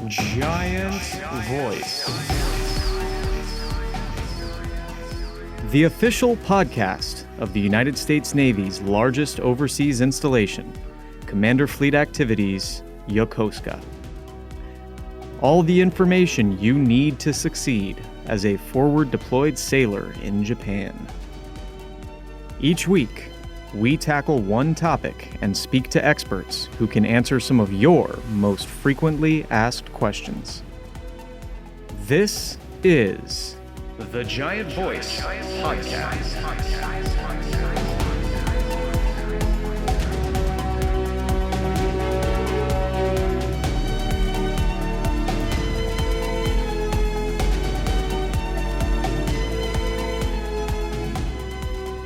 Giant Voice, the official podcast of the United States Navy's largest overseas installation, Commander Fleet Activities, Yokosuka. All the information you need to succeed as a forward deployed sailor in Japan. Each week, we tackle one topic and speak to experts who can answer some of your most frequently asked questions. This is the Giant Voice Podcast.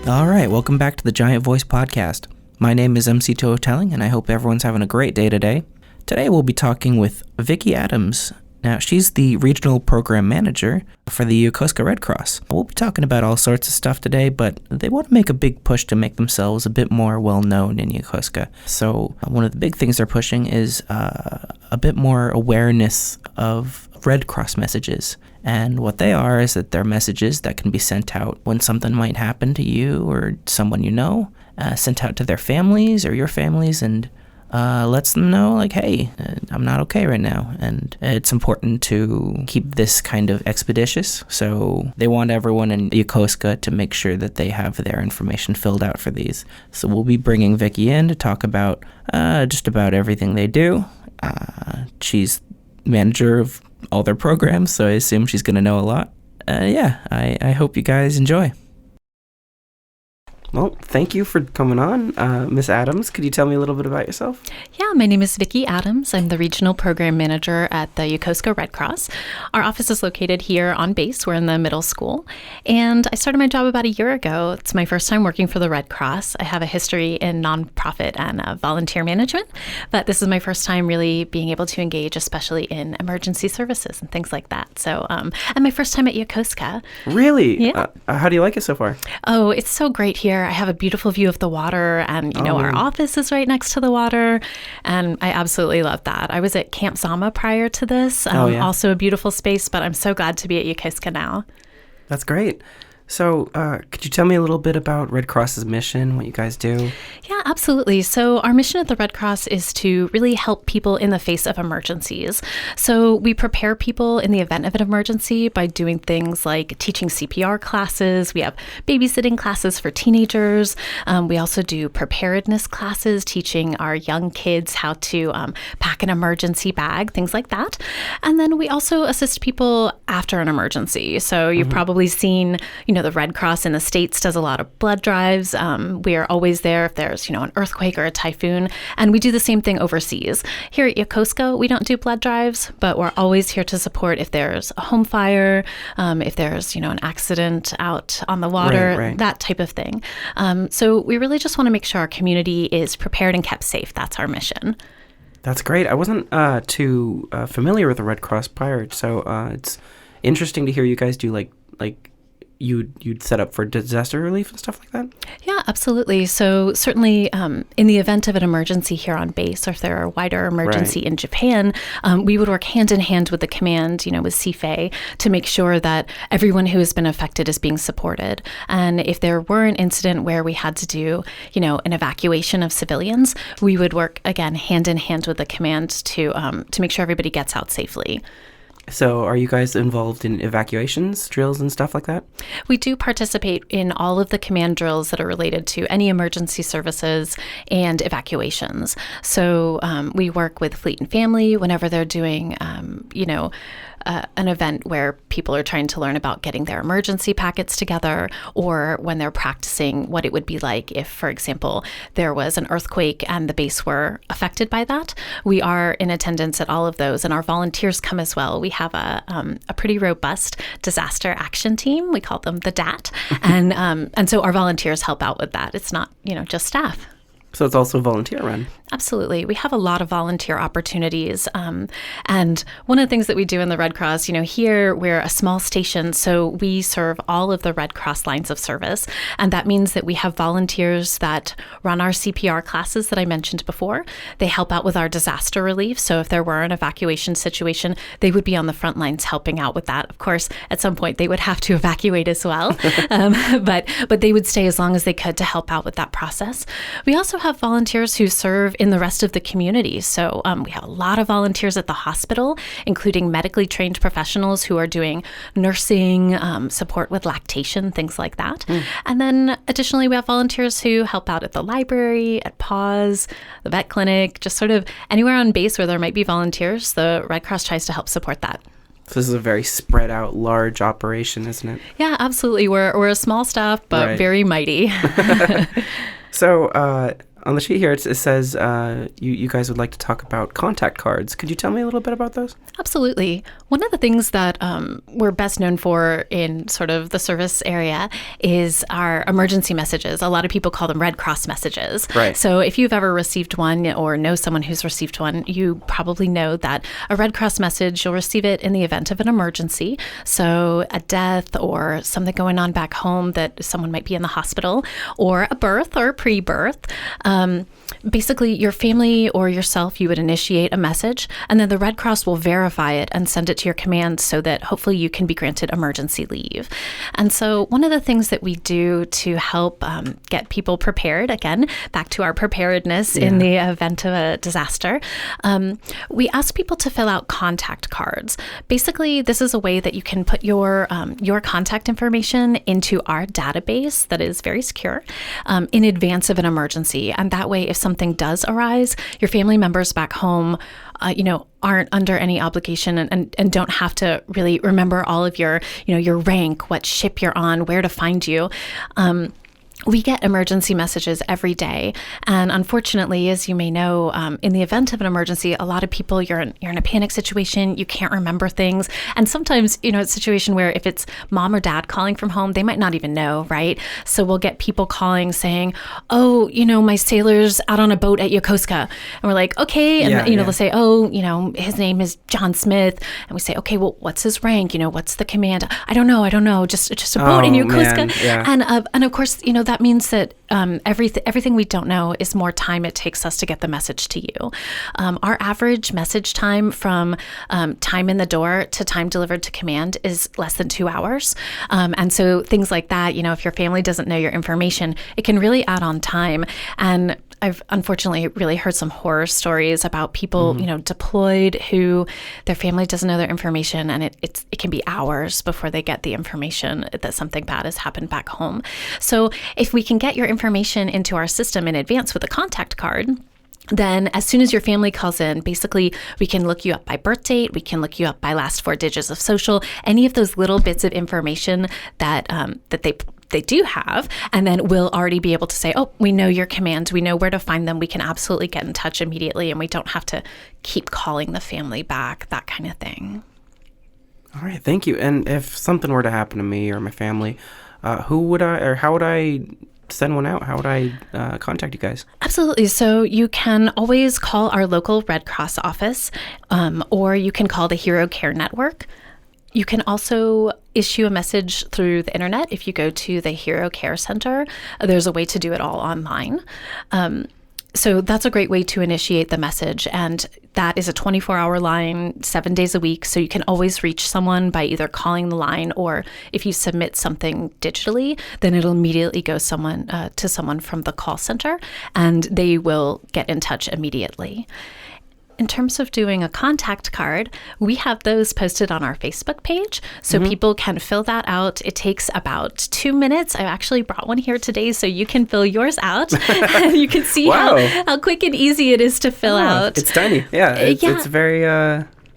All right, welcome back to the Giant Voice Podcast. My name is MC Toho Telling, and I hope everyone's having a great day today. Today we'll be talking with Vicki Adams. Now, she's the Regional Program Manager for the Yokosuka Red Cross. We'll be talking about all sorts of stuff today, but they want to make a big push to make themselves a bit more well-known in Yokosuka. So one of the big things they're pushing is a bit more awareness of Red Cross messages. And what they are is that they're messages that can be sent out when something might happen to you or someone you know, sent out to their families or your families, and lets them know, like, hey, I'm not okay right now. And it's important to keep this kind of expeditious. So they want everyone in Yokosuka to make sure that they have their information filled out for these. So we'll be bringing Vicki in to talk about just about everything they do. She's manager of all their programs, so I assume she's going to know a lot. I hope you guys enjoy. Well, thank you for coming on. Miss Adams, could you tell me a little bit about yourself? Yeah, my name is Vicki Adams. I'm the Regional Program Manager at the Yokosuka Red Cross. Our office is located here on base. We're in the middle school. And I started my job about a year ago. It's my first time working for the Red Cross. I have a history in nonprofit and volunteer management, but this is my first time really being able to engage, especially in emergency services and things like that. So, and my first time at Yokosuka. Really? Yeah. How do you like it so far? Oh, it's so great here. I have a beautiful view of the water, and our office is right next to the water, and I absolutely love that. I was at Camp Zama prior to this, also a beautiful space, but I'm so glad to be at Yokosuka now. That's great. So could you tell me a little bit about Red Cross's mission, what you guys do? Yeah, absolutely. So our mission at the Red Cross is to really help people in the face of emergencies. So we prepare people in the event of an emergency by doing things like teaching CPR classes. We have babysitting classes for teenagers. We also do preparedness classes, teaching our young kids how to pack an emergency bag, things like that. And then we also assist people after an emergency. So you've probably seen, the Red Cross in the States does a lot of blood drives. We are always there if there's, an earthquake or a typhoon. And we do the same thing overseas. Here at Yokosuka, we don't do blood drives, but we're always here to support if there's a home fire, if there's, an accident out on the water, that type of thing. So we really just want to make sure our community is prepared and kept safe. That's our mission. That's great. I wasn't too familiar with the Red Cross prior, so it's interesting to hear you guys do like you'd set up for disaster relief and stuff like that? Yeah, absolutely. So certainly in the event of an emergency here on base, or if there are a wider emergency in Japan, we would work hand in hand with the command, with CFA, to make sure that everyone who has been affected is being supported. And if there were an incident where we had to do, an evacuation of civilians, we would work, again, hand in hand with the command to make sure everybody gets out safely. So are you guys involved in evacuations, drills, and stuff like that? We do participate in all of the command drills that are related to any emergency services and evacuations. So we work with Fleet and Family whenever they're doing, an event where people are trying to learn about getting their emergency packets together, or when they're practicing what it would be like if, for example, there was an earthquake and the base were affected by that. We are in attendance at all of those, and our volunteers come as well. We have a pretty robust disaster action team. We call them the DAT, and so our volunteers help out with that. It's not, just staff. So it's also volunteer run. Absolutely. We have a lot of volunteer opportunities. And one of the things that we do in the Red Cross, here we're a small station, so we serve all of the Red Cross lines of service. And that means that we have volunteers that run our CPR classes that I mentioned before. They help out with our disaster relief. So if there were an evacuation situation, they would be on the front lines helping out with that. Of course, at some point they would have to evacuate as well. But they would stay as long as they could to help out with that process. We also have volunteers who serve in the rest of the community. So we have a lot of volunteers at the hospital, including medically trained professionals who are doing nursing, support with lactation, things like that. And then additionally, we have volunteers who help out at the library, at PAWS, the vet clinic, just sort of anywhere on base where there might be volunteers. The Red Cross tries to help support that. So this is a very spread out, large operation, isn't it? Yeah, absolutely. We're a small staff, but very mighty. So on the sheet here, it says you guys would like to talk about contact cards. Could you tell me a little bit about those? Absolutely. One of the things that we're best known for in sort of the service area is our emergency messages. A lot of people call them Red Cross messages. Right. So if you've ever received one or know someone who's received one, you probably know that a Red Cross message, you'll receive it in the event of an emergency. So a death or something going on back home that someone might be in the hospital, or a birth or a pre-birth. Basically, your family or yourself, you would initiate a message, and then the Red Cross will verify it and send it to your command so that hopefully you can be granted emergency leave. And so one of the things that we do to help get people prepared, again, back to our preparedness in the event of a disaster, we ask people to fill out contact cards. Basically, this is a way that you can put your contact information into our database that is very secure in advance of an emergency. And that way, if something does arise, your family members back home, aren't under any obligation and don't have to really remember all of your rank, what ship you're on, where to find you. We get emergency messages every day. And unfortunately, as you may know, in the event of an emergency, a lot of people, you're in a panic situation, you can't remember things. And sometimes, it's a situation where if it's mom or dad calling from home, they might not even know, right? So we'll get people calling saying, oh, my sailor's out on a boat at Yokosuka. And we're like, okay. And, they'll say, oh, his name is John Smith. And we say, okay, well, what's his rank? What's the command? I don't know. Just a boat in Yokosuka. And of course, that means that everything we don't know is more time it takes us to get the message to you. Our average message time from time in the door to time delivered to command is less than 2 hours. And so things like that, if your family doesn't know your information, it can really add on time. And I've unfortunately really heard some horror stories about people, deployed who their family doesn't know their information, and it can be hours before they get the information that something bad has happened back home. So if we can get your information into our system in advance with a contact card, then as soon as your family calls in, basically we can look you up by birth date, we can look you up by last 4 digits of social, any of those little bits of information that they do have, and then we'll already be able to say, oh, we know your commands, we know where to find them, we can absolutely get in touch immediately, and we don't have to keep calling the family back, that kind of thing. All right, thank you. And if something were to happen to me or my family, how would I send one out? How would I contact you guys? Absolutely. So you can always call our local Red Cross office, or you can call the Hero Care Network. You can also issue a message through the internet. If you go to the Hero Care Center, there's a way to do it all online. So that's a great way to initiate the message. And that is a 24-hour line, 7 days a week. So you can always reach someone by either calling the line, or if you submit something digitally, then it'll immediately go to someone from the call center, and they will get in touch immediately. In terms of doing a contact card, we have those posted on our Facebook page, so people can fill that out. It takes about 2 minutes. I actually brought one here today, so you can fill yours out. And you can see how quick and easy it is to fill out. It's tiny. Yeah, it's very...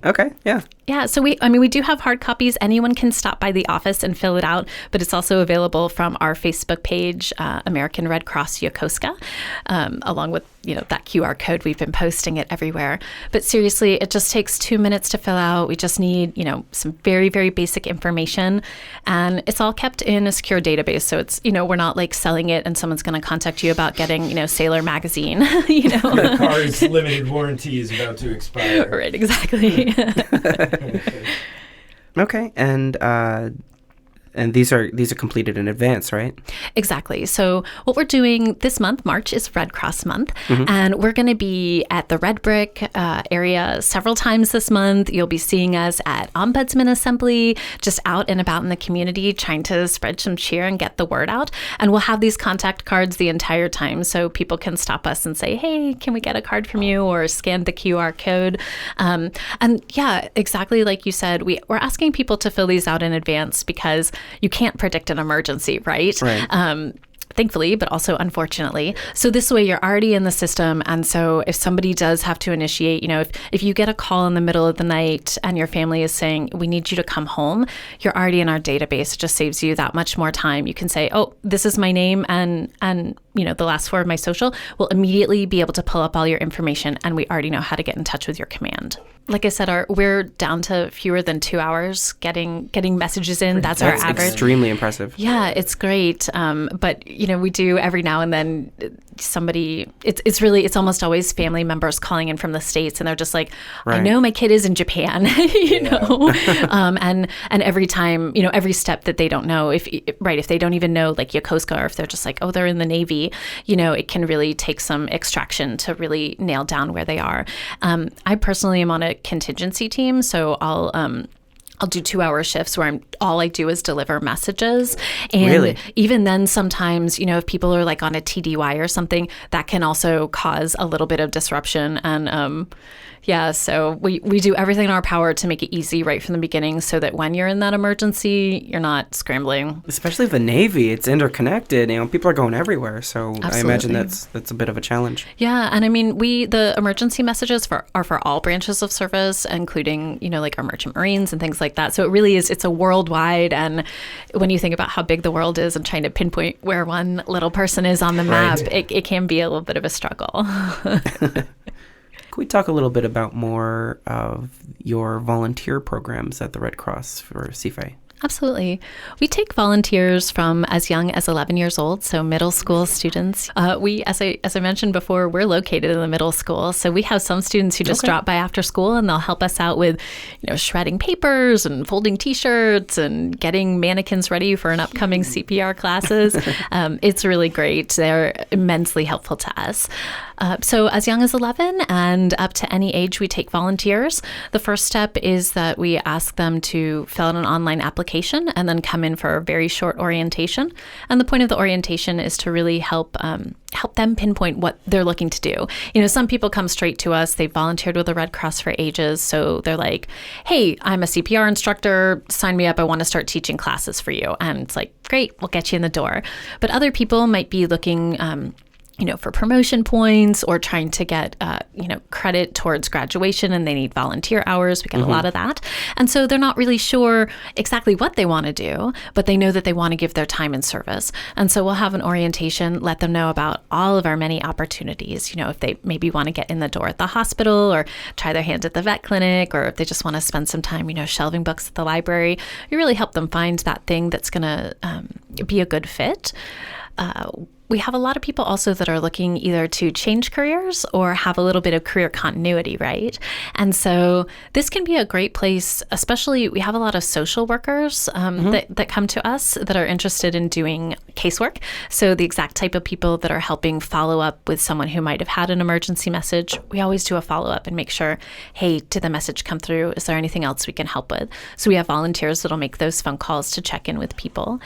Okay, yeah. Yeah, so we do have hard copies. Anyone can stop by the office and fill it out, but it's also available from our Facebook page, American Red Cross Yokosuka, along with that QR code. We've been posting it everywhere. But seriously, it just takes 2 minutes to fill out. We just need some very, very basic information, and it's all kept in a secure database. So it's we're not like selling it and someone's going to contact you about getting Sailor magazine. Your car's limited warranty is about to expire. Right, exactly. Okay, and these are completed in advance, right? Exactly. So what we're doing this month, March, is Red Cross Month, and we're going to be at the Red Brick area several times this month. You'll be seeing us at Ombudsman Assembly, just out and about in the community, trying to spread some cheer and get the word out. And we'll have these contact cards the entire time, so people can stop us and say, "Hey, can we get a card from you?" or scan the QR code. And yeah, exactly like you said, we're asking people to fill these out in advance because you can't predict an emergency, right? Thankfully, but also unfortunately. So this way you're already in the system. And so if somebody does have to initiate, if you get a call in the middle of the night and your family is saying, "We need you to come home," you're already in our database. It just saves you that much more time. You can say, "Oh, this is my name and the last four of my social." We'll immediately be able to pull up all your information, and we already know how to get in touch with your command. Like I said, we're down to fewer than 2 hours getting messages in. That's our average. Extremely impressive. Yeah, it's great. But we do every now and then somebody. It's almost always family members calling in from the States, and they're just like, "I know my kid is in Japan," and every time, every step that they don't know, if they don't even know like Yokosuka, or if they're just like, "Oh, they're in the Navy," it can really take some extraction to really nail down where they are. I personally am on a contingency team, so I'll do 2-hour shifts where all I do is deliver messages. And really? Even then, sometimes, if people are like on a TDY or something, that can also cause a little bit of disruption. And so we do everything in our power to make it easy right from the beginning so that when you're in that emergency, you're not scrambling. Especially the Navy, it's interconnected. People are going everywhere. So Absolutely. I imagine that's a bit of a challenge. Yeah. And I mean, the emergency messages are for all branches of service, including, like our merchant marines and things like that. So it really is, it's a worldwide. And when you think about how big the world is and trying to pinpoint where one little person is on the map, it can be a little bit of a struggle. Could we talk a little bit about more of your volunteer programs at the Red Cross for CFA? Absolutely. We take volunteers from as young as 11 years old, so middle school students. We, as I mentioned before, we're located in the middle school, so we have some students who just drop by after school and they'll help us out with, shredding papers and folding T-shirts and getting mannequins ready for an upcoming CPR classes. It's really great. They're immensely helpful to us. So as young as 11 and up to any age, we take volunteers. The first step is that we ask them to fill out an online application and then come in for a very short orientation. And the point of the orientation is to really help them pinpoint what they're looking to do. Some people come straight to us. They've volunteered with the Red Cross for ages. So they're like, "Hey, I'm a CPR instructor. Sign me up. I want to start teaching classes for you." And it's like, "Great, we'll get you in the door." But other people might be looking for promotion points or trying to get, credit towards graduation, and they need volunteer hours. We get a lot of that. And so they're not really sure exactly what they want to do, but they know that they want to give their time in service. And so we'll have an orientation, let them know about all of our many opportunities. If they maybe want to get in the door at the hospital or try their hand at the vet clinic, or if they just want to spend some time, shelving books at the library, we really help them find that thing that's going to be a good fit. We have a lot of people also that are looking either to change careers or have a little bit of career continuity, right? And so this can be a great place, especially we have a lot of social workers that come to us that are interested in doing casework. So the exact type of people that are helping follow up with someone who might have had an emergency message, we always do a follow-up and make sure, hey, did the message come through? Is there anything else we can help with? So we have volunteers that'll make those phone calls to check in with people.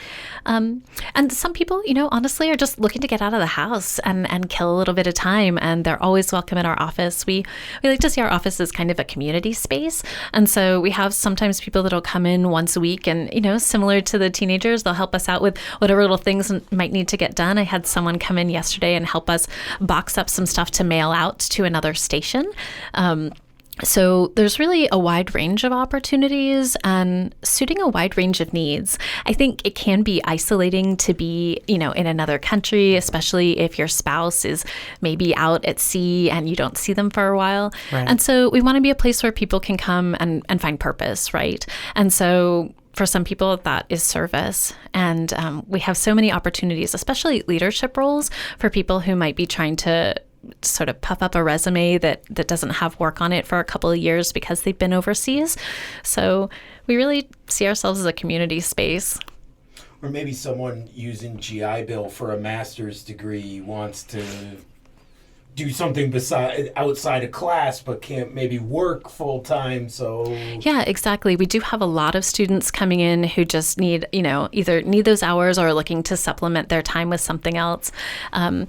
And some people, honestly are just looking to get out of the house and kill a little bit of time, and they're always welcome in our office. We like to see our office as kind of a community space, and so we have sometimes people that'll come in once a week, and similar to the teenagers, they'll help us out with whatever little things might need to get done. I had someone come in yesterday and help us box up some stuff to mail out to another station. So there's really a wide range of opportunities and suiting a wide range of needs. I think it can be isolating to be, in another country, especially if your spouse is maybe out at sea and you don't see them for a while. Right. And so we want to be a place where people can come and find purpose, right? And so for some people, that is service. And we have so many opportunities, especially leadership roles for people who might be trying to sort of puff up a resume that doesn't have work on it for a couple of years because they've been overseas. So we really see ourselves as a community space. Or maybe someone using GI Bill for a master's degree wants to do something outside of class, but can't maybe work full time. So yeah, exactly. We do have a lot of students coming in who just need, either need those hours or are looking to supplement their time with something else. And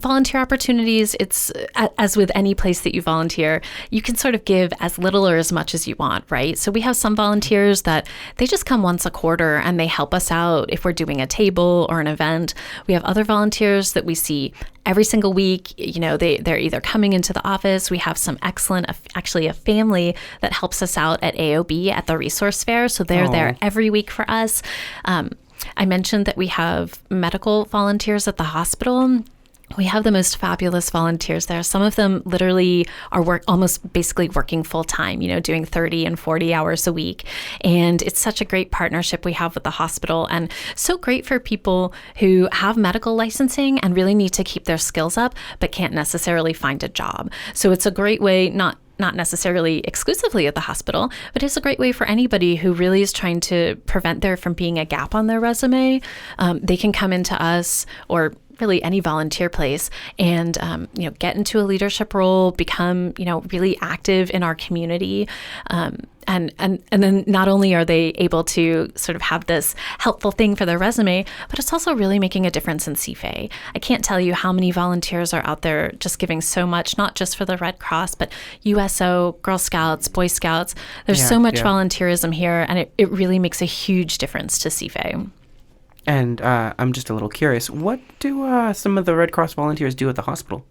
volunteer opportunities, it's as with any place that you volunteer, you can sort of give as little or as much as you want, right? So we have some volunteers that they just come once a quarter and they help us out if we're doing a table or an event. We have other volunteers that we see every single week. They're either coming into the office. We have some actually a family that helps us out at AOB at the resource fair. So they're there every week for us. I mentioned that we have medical volunteers at the hospital. We have the most fabulous volunteers there. Some of them literally are almost basically working full time, doing 30 and 40 hours a week. And it's such a great partnership we have with the hospital, and so great for people who have medical licensing and really need to keep their skills up, but can't necessarily find a job. So it's a great way, not necessarily exclusively at the hospital, but it's a great way for anybody who really is trying to prevent there from being a gap on their resume. They can come into us or really any volunteer place and, get into a leadership role, become, really active in our community. And then not only are they able to sort of have this helpful thing for their resume, but it's also really making a difference in CFA. I can't tell you how many volunteers are out there just giving so much, not just for the Red Cross, but USO, Girl Scouts, Boy Scouts. There's so much volunteerism here, and it really makes a huge difference to CFA. And I'm just a little curious, what do some of the Red Cross volunteers do at the hospital?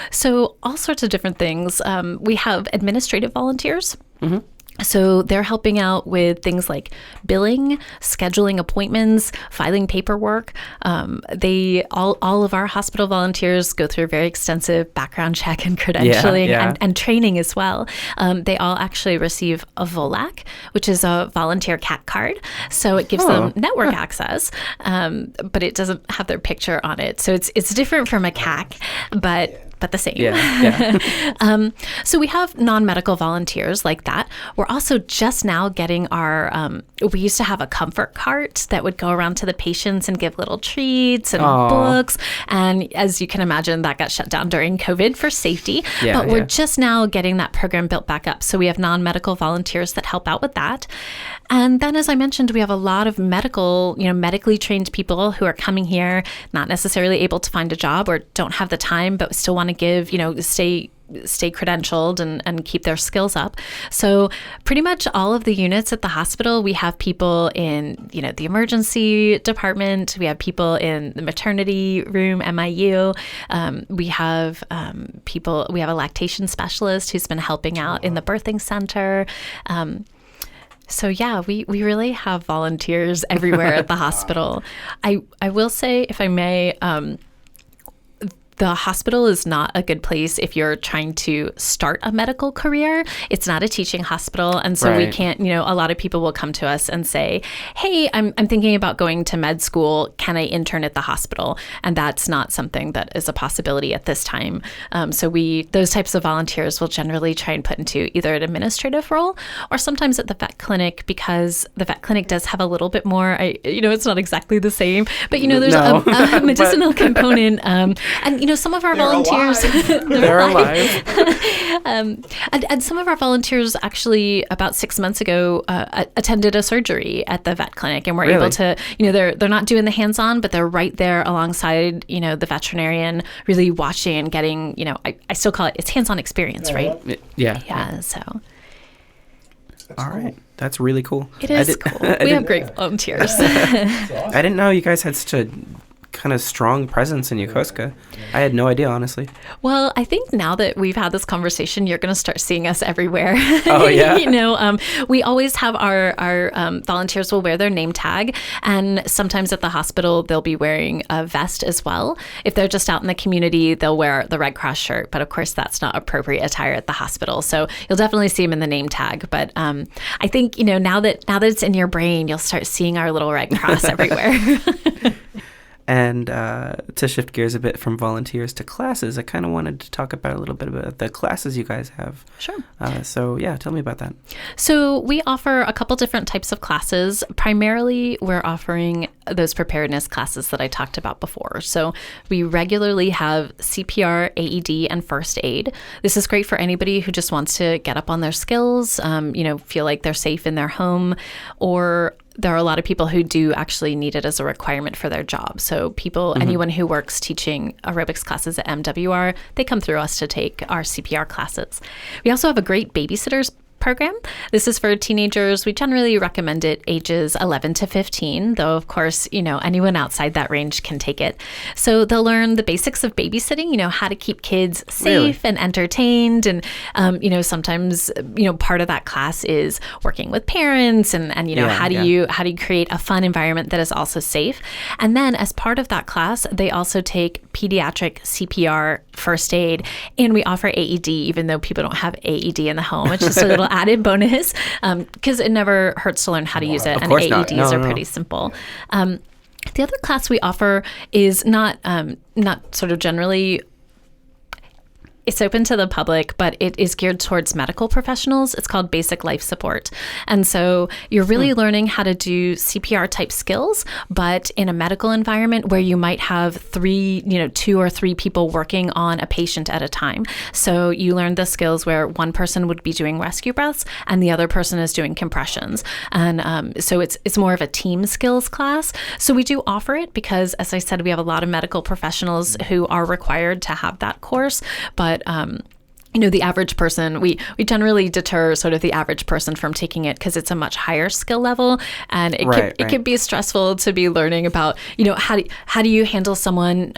So all sorts of different things. We have administrative volunteers. Mm-hmm. So they're helping out with things like billing, scheduling appointments, filing paperwork. All of our hospital volunteers go through a very extensive background check and credentialing and training as well. They all actually receive a VOLAC, which is a volunteer CAC card. So it gives them network access, but it doesn't have their picture on it. So it's different from a CAC, but the same. So we have non-medical volunteers like that. We're also just now getting our, we used to have a comfort cart that would go around to the patients and give little treats and books. And as you can imagine, that got shut down during COVID for safety. But we're just now getting that program built back up. So we have non-medical volunteers that help out with that. And then, as I mentioned, we have a lot of medically trained people who are coming here, not necessarily able to find a job or don't have the time, but still want to give, stay credentialed and keep their skills up. So pretty much all of the units at the hospital, we have people in, the emergency department. We have people in the maternity room, MIU. We have we have a lactation specialist who's been helping out in the birthing center. So yeah, we really have volunteers everywhere at the hospital. I will say, if I may, the hospital is not a good place if you're trying to start a medical career. It's not a teaching hospital. And so we can't, a lot of people will come to us and say, hey, I'm thinking about going to med school. Can I intern at the hospital? And that's not something that is a possibility at this time. So those types of volunteers will generally try and put into either an administrative role or sometimes at the vet clinic, because the vet clinic does have a little bit more, it's not exactly the same, but there's a medicinal component. And some of our volunteers, they're alive. And some of our volunteers actually about 6 months ago attended a surgery at the vet clinic and were able to, they're not doing the hands-on, but they're right there alongside, the veterinarian, really watching and getting, I still call it's hands-on experience, right? Yeah. So. All right. That's really cool. It is cool. We have great volunteers. I didn't know you guys had such a kind of strong presence in Yokosuka. I had no idea, honestly. Well, I think now that we've had this conversation, you're going to start seeing us everywhere. Oh, yeah? We always have our volunteers will wear their name tag, and sometimes at the hospital, they'll be wearing a vest as well. If they're just out in the community, they'll wear the Red Cross shirt, but of course, that's not appropriate attire at the hospital. So you'll definitely see them in the name tag. But I think, now that it's in your brain, you'll start seeing our little Red Cross everywhere. And to shift gears a bit from volunteers to classes, I kind of wanted to talk about a little bit about the classes you guys have. Sure. So yeah, tell me about that. So we offer a couple different types of classes. Primarily, we're offering those preparedness classes that I talked about before. So we regularly have CPR, AED, and first aid. This is great for anybody who just wants to get up on their skills, feel like they're safe in their home, or there are a lot of people who do actually need it as a requirement for their job. So anyone who works teaching aerobics classes at MWR, they come through us to take our CPR classes. We also have a great babysitters program. This is for teenagers. We generally recommend it ages 11 to 15, though, of course, anyone outside that range can take it. So they'll learn the basics of babysitting, how to keep kids safe and entertained. And, sometimes, part of that class is working with parents and how do you create a fun environment that is also safe. And then as part of that class, they also take pediatric CPR, first aid, and we offer AED, even though people don't have AED in the home. It's just a little added bonus because it never hurts to learn how to use it. And AEDs are pretty simple. The other class we offer is not sort of generally. It's open to the public, but it is geared towards medical professionals. It's called Basic Life Support. And so you're really learning how to do CPR type skills, but in a medical environment where you might have 2 or 3 people working on a patient at a time. So you learn the skills where one person would be doing rescue breaths and the other person is doing compressions. And so it's more of a team skills class. So we do offer it because, as I said, we have a lot of medical professionals who are required to have that course, but the average person, we generally deter sort of the average person from taking it because it's a much higher skill level, and it can be stressful to be learning about, how do you handle someone,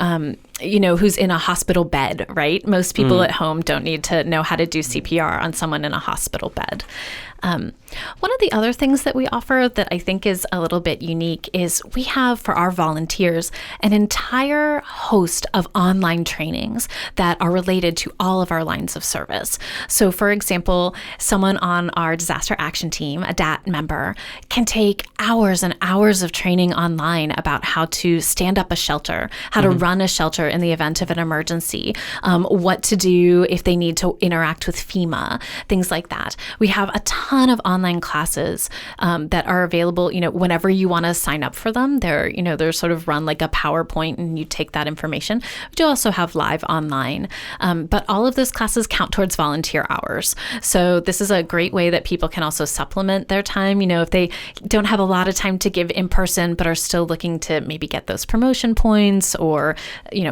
who's in a hospital bed, right? Most people at home don't need to know how to do CPR on someone in a hospital bed. One of the other things that we offer that I think is a little bit unique is we have for our volunteers an entire host of online trainings that are related to all of our lines of service. So for example, someone on our disaster action team, a DAT member, can take hours and hours of training online about how to stand up a shelter, how to run a shelter in the event of an emergency, what to do if they need to interact with FEMA, things like that. We have a ton of online classes that are available, whenever you want to sign up for them. They're sort of run like a PowerPoint and you take that information. We do also have live online, but all of those classes count towards volunteer hours. So this is a great way that people can also supplement their time, if they don't have a lot of time to give in person, but are still looking to maybe get those promotion points or,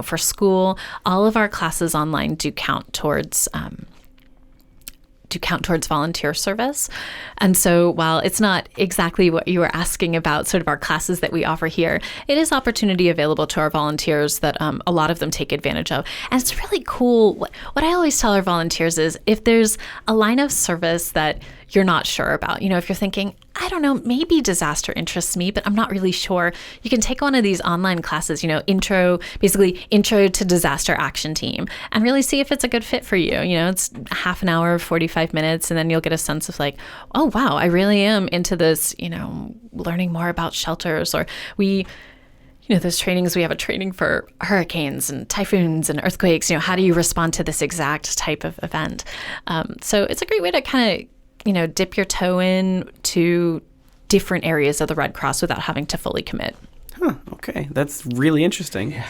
for school. All of our classes online do count towards volunteer service. And so while it's not exactly what you were asking about, sort of our classes that we offer here, it is opportunity available to our volunteers that a lot of them take advantage of. And it's really cool. What I always tell our volunteers is if there's a line of service that you're not sure about, if you're thinking, I don't know, maybe disaster interests me, but I'm not really sure, you can take one of these online classes, intro to disaster action team, and really see if it's a good fit for you. It's half an hour, 45 minutes, and then you'll get a sense of like, oh, wow, I really am into this, learning more about shelters. Or those trainings, we have a training for hurricanes and typhoons and earthquakes. How do you respond to this exact type of event? So it's a great way to kind of dip your toe in to different areas of the Red Cross without having to fully commit. Huh, okay. That's really interesting. Yeah,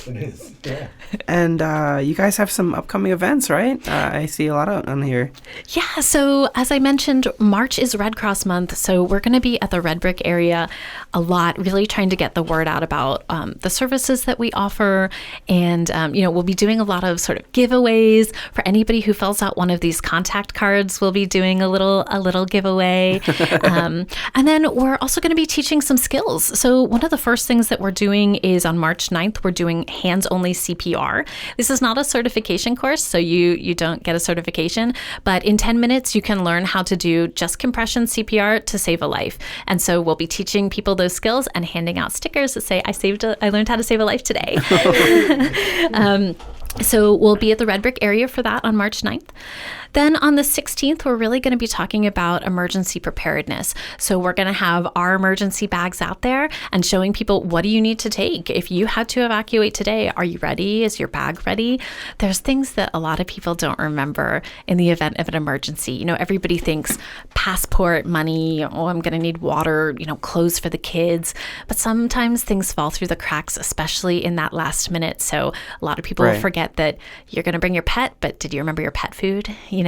it is. Yeah. And you guys have some upcoming events, right? I see a lot on here. Yeah, so as I mentioned, March is Red Cross month, so we're going to be at the Red Brick area a lot, really trying to get the word out about the services that we offer. And, we'll be doing a lot of sort of giveaways. For anybody who fills out one of these contact cards, we'll be doing a little giveaway. And then we're also going to be teaching some skills. So one of the the first things that we're doing is on March 9th, we're doing hands-only CPR. This is not a certification course, so you don't get a certification, but in 10 minutes, you can learn how to do just compression CPR to save a life. And so we'll be teaching people those skills and handing out stickers that say, I learned how to save a life today. So we'll be at the Red Brick area for that on March 9th. Then on the 16th, we're really going to be talking about emergency preparedness. So we're going to have our emergency bags out there and showing people, what do you need to take? If you had to evacuate today, are you ready? Is your bag ready? There's things that a lot of people don't remember in the event of an emergency. You know, everybody thinks passport, money, oh, I'm going to need water, clothes for the kids. But sometimes things fall through the cracks, especially in that last minute. So a lot of people forget that you're going to bring your pet, but did you remember your pet food? Do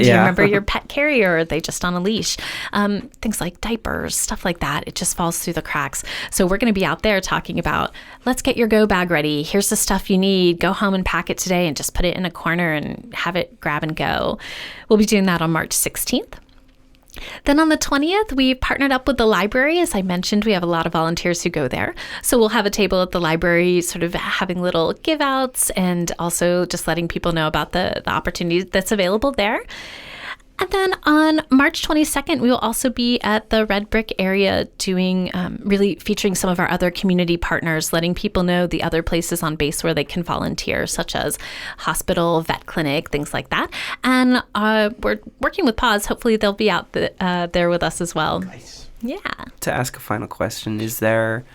you remember your pet carrier? Are they just on a leash? Things like diapers, stuff like that. It just falls through the cracks. So we're going to be out there talking about, let's get your go bag ready. Here's the stuff you need. Go home and pack it today and just put it in a corner and have it grab and go. We'll be doing that on March 16th. Then on the 20th, we partnered up with the library. As I mentioned, we have a lot of volunteers who go there. So we'll have a table at the library, sort of having little give outs and also just letting people know about the opportunity that's available there. And then on March 22nd, we will also be at the Red Brick area doing, really featuring some of our other community partners, letting people know the other places on base where they can volunteer, such as hospital, vet clinic, things like that. And we're working with PAWS. Hopefully they'll be out there with us as well. Nice. Yeah. To ask a final question, is there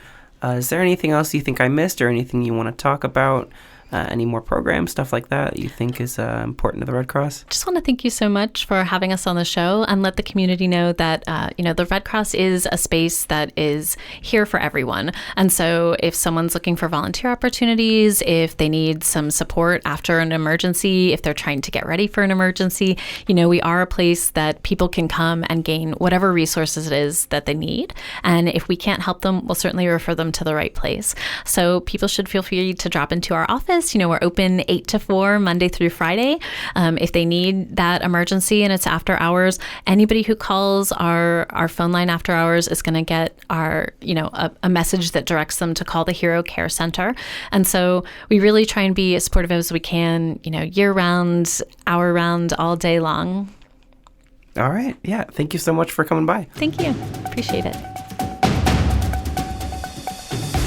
anything else you think I missed or anything you want to talk about? Any more programs, stuff like that you think is important to the Red Cross? Just want to thank you so much for having us on the show and let the community know that, the Red Cross is a space that is here for everyone. And so if someone's looking for volunteer opportunities, if they need some support after an emergency, if they're trying to get ready for an emergency, we are a place that people can come and gain whatever resources it is that they need. And if we can't help them, we'll certainly refer them to the right place. So people should feel free to drop into our office. We're open 8 to 4, Monday through Friday. If they need that emergency and it's after hours, anybody who calls our phone line after hours is going to get a message that directs them to call the Hero Care Center. And so we really try and be as supportive as we can, year round, hour round, all day long. All right. Yeah. Thank you so much for coming by. Thank you. Appreciate it.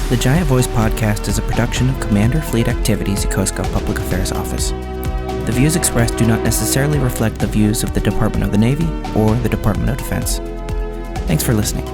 The Giant Voice Podcast is a production of Commander Fleet Activities, Yokosuka Public Affairs Office. The views expressed do not necessarily reflect the views of the Department of the Navy or the Department of Defense. Thanks for listening.